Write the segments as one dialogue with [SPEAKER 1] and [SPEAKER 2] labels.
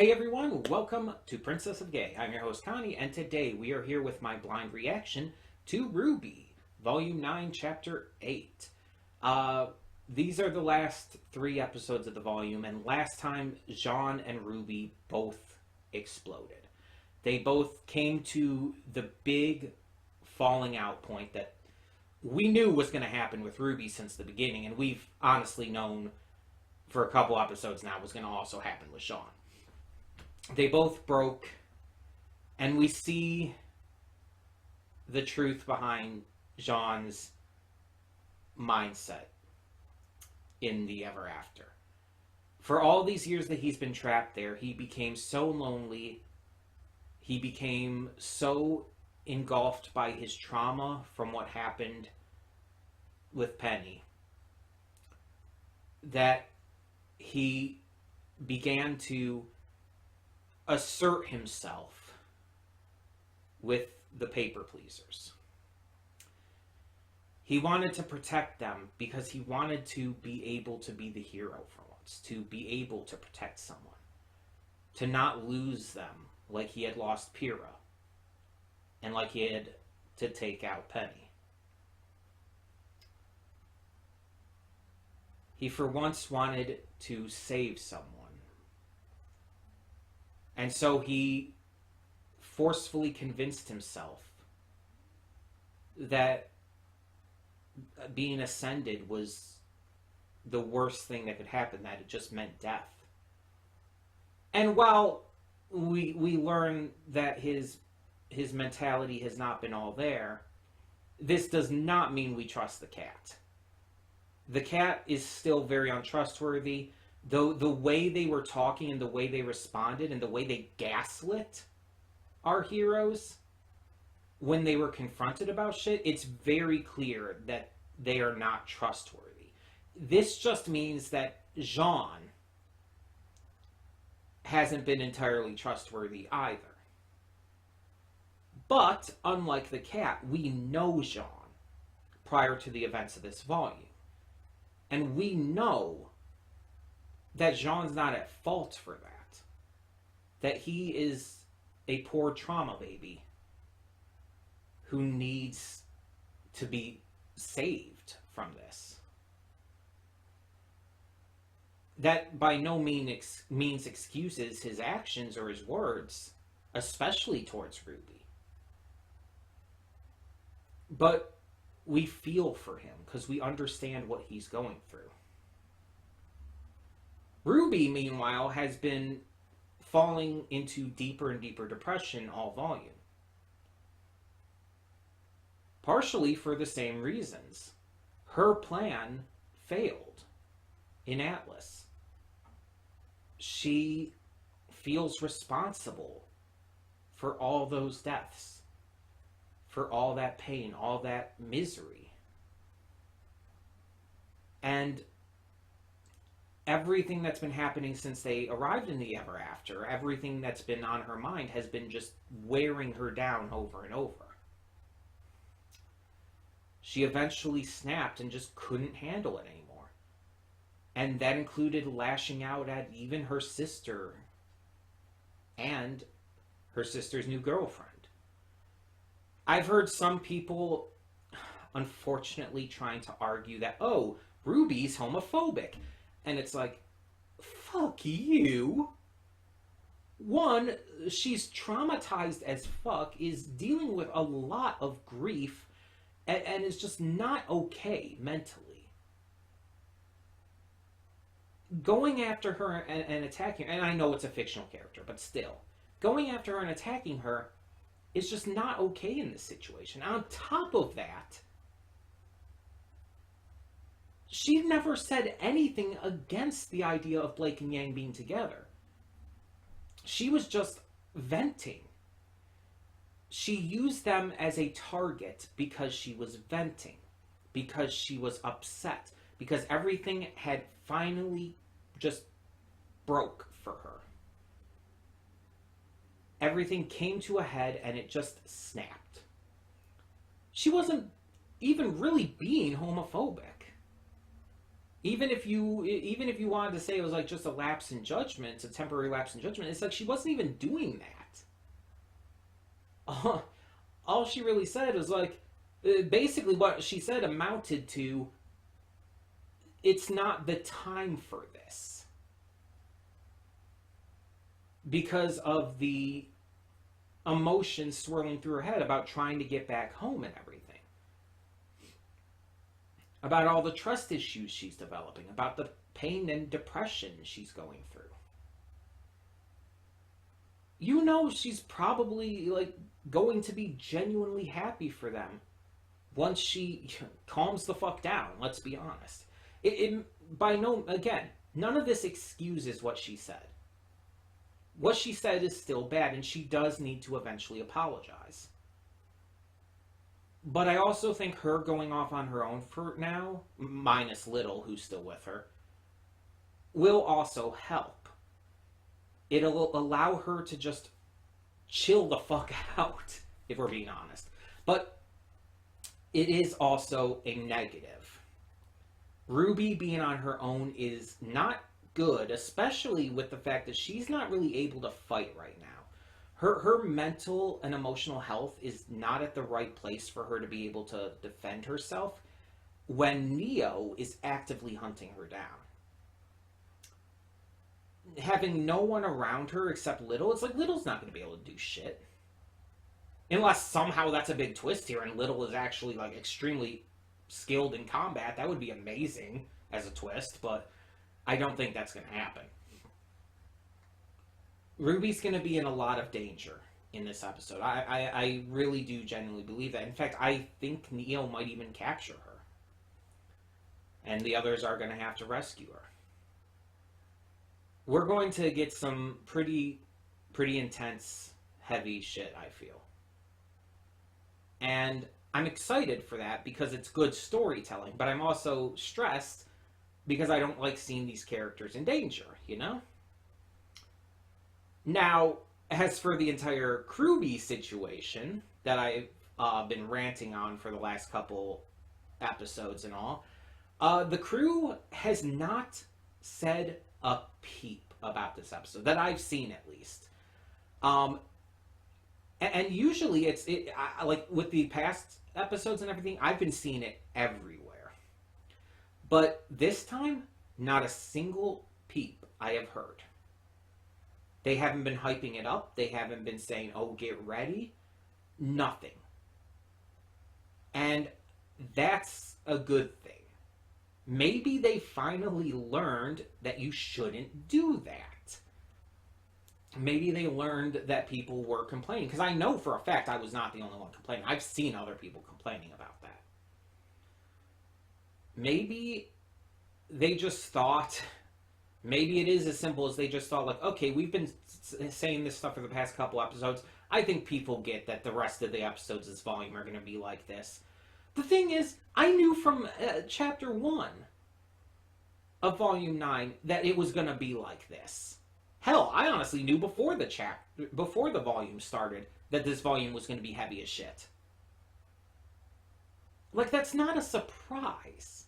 [SPEAKER 1] Hey everyone, welcome to Princess of Gay. I'm your host Connie, and today we are here with my blind reaction to RWBY Volume 9, Chapter 8. These are the last 3 episodes of the volume, and last time Jean and RWBY both exploded. They both came to the big falling out point that we knew was going to happen with RWBY since the beginning, and we've honestly known for a couple episodes now was going to also happen with Jean. They both broke, and we see the truth behind Jean's mindset in the Ever After. For all these years that he's been trapped there, he became so lonely, he became so engulfed by his trauma from what happened with Penny, that he began to assert himself with the paper pleasers. He wanted to protect them because he wanted to be able to be the hero for once, to be able to protect someone, to not lose them like he had lost Pyrrha and like he had to take out Penny. He for once wanted to save someone. And so he forcefully convinced himself that being ascended was the worst thing that could happen, that it just meant death. And while we learn that his mentality has not been all there, this does not mean we trust the cat. The cat is still very untrustworthy. Though the way they were talking and the way they responded and the way they gaslit our heroes when they were confronted about shit, it's very clear that they are not trustworthy. This just means that Jean hasn't been entirely trustworthy either. But, unlike the cat, we know Jean prior to the events of this volume. And we know that Jean's not at fault for that. That he is a poor trauma baby who needs to be saved from this. That by no means excuses his actions or his words, especially towards RWBY. But we feel for him because we understand what he's going through. RWBY, meanwhile, has been falling into deeper and deeper depression all volume. Partially for the same reasons. Her plan failed in Atlas. She feels responsible for all those deaths, for all that pain, all that misery. And everything that's been happening since they arrived in the Ever After, everything that's been on her mind has been just wearing her down over and over. She eventually snapped and just couldn't handle it anymore. And that included lashing out at even her sister and her sister's new girlfriend. I've heard some people, unfortunately, trying to argue that, oh, RWBY's homophobic. And it's like, fuck you. One, she's traumatized as fuck, is dealing with a lot of grief, and is just not okay mentally. Going after her and attacking her, and I know it's a fictional character, but still, going after her and attacking her is just not okay in this situation. On top of that, she never said anything against the idea of Blake and Yang being together. She was just venting. She used them as a target because she was venting, because she was upset, because everything had finally just broke for her. Everything came to a head and it just snapped. She wasn't even really being homophobic. Even if you wanted to say it was like just a lapse in judgment, it's a temporary lapse in judgment, it's like she wasn't even doing that. All she really said was like, basically what she said amounted to, it's not the time for this. Because of the emotions swirling through her head about trying to get back home and everything. About all the trust issues she's developing, about the pain and depression she's going through. You know she's probably like going to be genuinely happy for them once she calms the fuck down, let's be honest. Again, none of this excuses what she said. What she said is still bad, and she does need to eventually apologize. But I also think her going off on her own for now, minus Little, who's still with her, will also help. It'll allow her to just chill the fuck out, if we're being honest. But it is also a negative. RWBY being on her own is not good, especially with the fact that she's not really able to fight right now. Her mental and emotional health is not at the right place for her to be able to defend herself when Neo is actively hunting her down. Having no one around her except Little, it's like Little's not going to be able to do shit. Unless somehow that's a big twist here and Little is actually like extremely skilled in combat. That would be amazing as a twist, but I don't think that's going to happen. RWBY's going to be in a lot of danger in this episode. I really do genuinely believe that. In fact, I think Neo might even capture her. And the others are going to have to rescue her. We're going to get some pretty intense, heavy shit, I feel. And I'm excited for that because it's good storytelling, but I'm also stressed because I don't like seeing these characters in danger, you know? Now, as for the entire RWBY situation that I've been ranting on for the last couple episodes and all, the crew has not said a peep about this episode, that I've seen at least. And usually like with the past episodes and everything, I've been seeing it everywhere. But this time, not a single peep I have heard. They haven't been hyping it up. They haven't been saying, oh, get ready. Nothing. And that's a good thing. Maybe they finally learned that you shouldn't do that. Maybe they learned that people were complaining. Because I know for a fact I was not the only one complaining. I've seen other people complaining about that. Maybe they just thought... Maybe it is as simple as they just thought, like, okay, we've been saying this stuff for the past couple episodes. I think people get that the rest of the episodes of this volume are going to be like this. The thing is, I knew from Chapter 1 of Volume 9 that it was going to be like this. Hell, I honestly knew before the volume started that this volume was going to be heavy as shit. Like, that's not a surprise.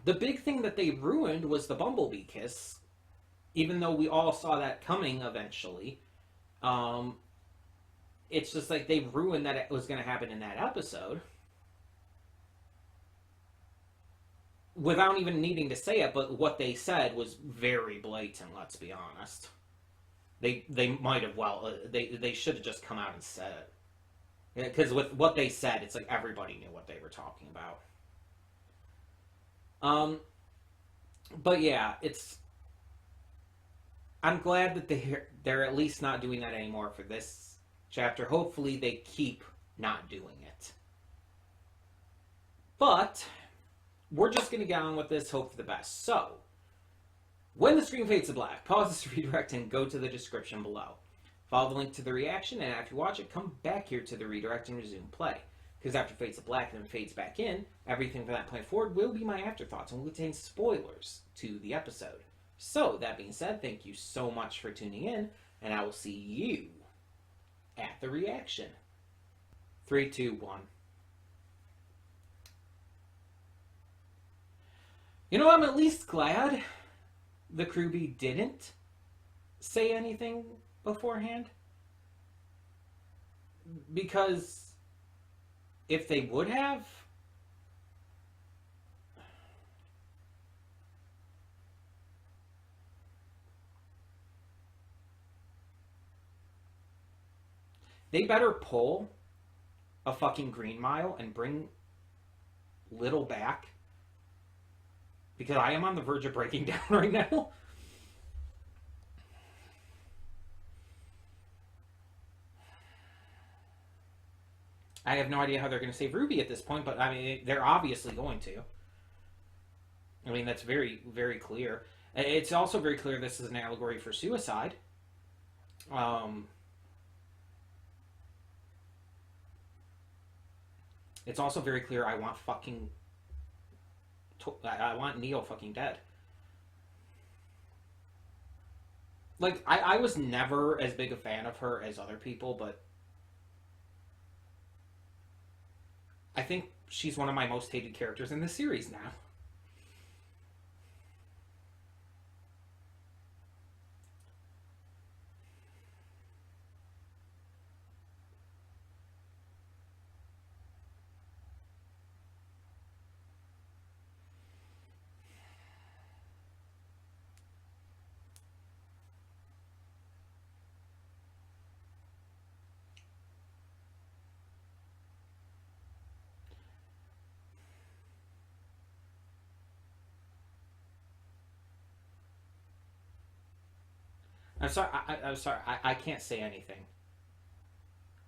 [SPEAKER 1] The big thing that they ruined was the Bumblebee kiss, even though we all saw that coming eventually. It's just like they ruined that it was going to happen in that episode. Without even needing to say it, but what they said was very blatant, let's be honest. They might have, they should have just come out and said it. Because with what they said, it's like everybody knew what they were talking about. But yeah, I'm glad that they're at least not doing that anymore for this chapter. Hopefully they keep not doing it. But we're just going to get on with this, hope for the best. So, when the screen fades to black, pause this redirect and go to the description below. Follow the link to the reaction, and after you watch it, come back here to the redirect and resume play. Because after it fades to black and then fades back in, everything from that point forward will be my afterthoughts and will contain spoilers to the episode. So, that being said, thank you so much for tuning in, and I will see you at the reaction. 3, 2, 1. You know, I'm at least glad the RWBY didn't say anything beforehand. Because if they would have, they better pull a fucking Green Mile and bring Little back. Because I am on the verge of breaking down right now. I have no idea how they're going to save RWBY at this point, but I mean, they're obviously going to. I mean, that's very, very clear. It's also very clear this is an allegory for suicide. It's also very clear I want Neo fucking dead. Like, I was never as big a fan of her as other people, but I think she's one of my most hated characters in this series now. I'm sorry. I'm sorry. I can't say anything.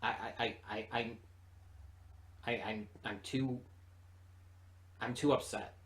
[SPEAKER 1] I'm too upset.